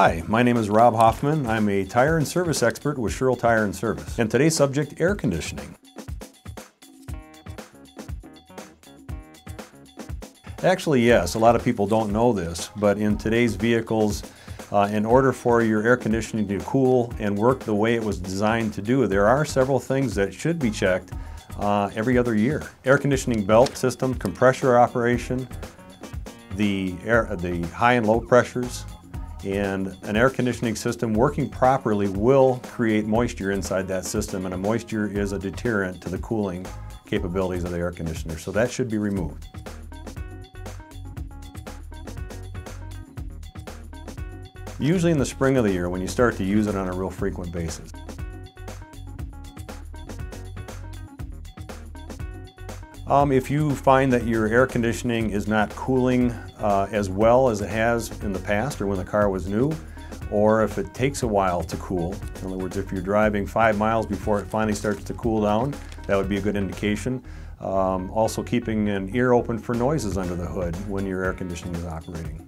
Hi, my name is Rob Hoffman. I'm a tire and service expert with Sherrill Tire and Service. And today's subject, air conditioning. Actually, yes, a lot of people don't know this, but in today's vehicles, in order for your air conditioning to cool and work the way it was designed to do, there are several things that should be checked every other year. Air conditioning belt system, compressor operation, the high and low pressures, and an air conditioning system working properly will create moisture inside that system, and moisture is a deterrent to the cooling capabilities of the air conditioner, so that should be removed. Usually in the spring of the year when you start to use it on a real frequent basis. If you find that your air conditioning is not cooling as well as it has in the past or when the car was new, or if it takes a while to cool, in other words, if you're driving 5 miles before it finally starts to cool down, that would be a good indication. Also keeping an ear open for noises under the hood when your air conditioning is operating.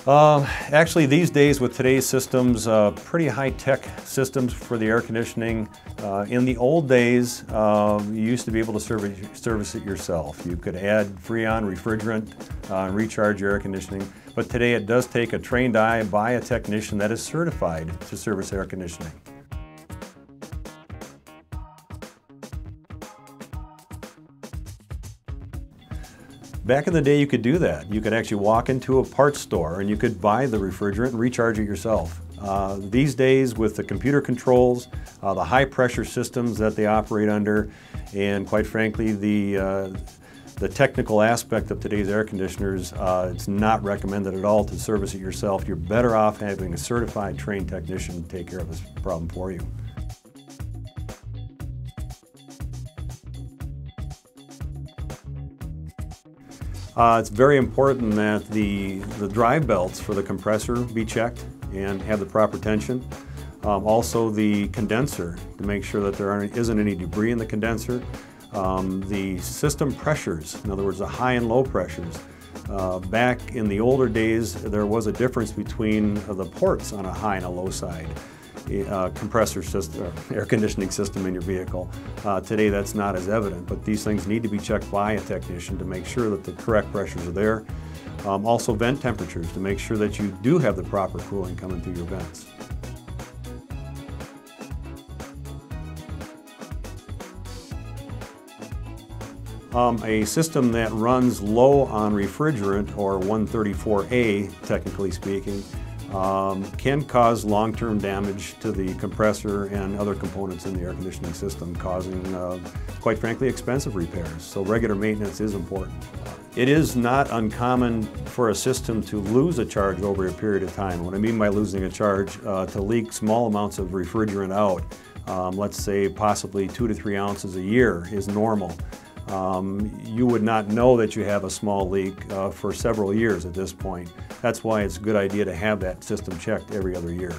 Actually, these days with today's systems, pretty high-tech systems for the air conditioning. In the old days, you used to be able to service it yourself. You could add Freon refrigerant and recharge your air conditioning, but today it does take a trained eye by a technician that is certified to service air conditioning. Back in the day, you could do that. You could actually walk into a parts store and you could buy the refrigerant and recharge it yourself. These days, with the computer controls, the high pressure systems that they operate under, and quite frankly, the technical aspect of today's air conditioners, it's not recommended at all to service it yourself. You're better off having a certified, trained technician take care of this problem for you. It's very important that the drive belts for the compressor be checked and have the proper tension. Also the condenser, to make sure that there isn't any debris in the condenser. The system pressures, in other words the high and low pressures. Back in the older days there was a difference between the ports on a high and a low side. Compressor system, air conditioning system in your vehicle. Today that's not as evident, but these things need to be checked by a technician to make sure that the correct pressures are there. Also vent temperatures to make sure that you do have the proper cooling coming through your vents. A system that runs low on refrigerant, or 134A technically speaking, can cause long-term damage to the compressor and other components in the air conditioning system, causing, quite frankly, expensive repairs. So regular maintenance is important. It is not uncommon for a system to lose a charge over a period of time. What I mean by losing a charge, to leak small amounts of refrigerant out, let's say possibly 2 to 3 ounces a year is normal. You would not know that you have a small leak for several years at this point. That's why it's a good idea to have that system checked every other year.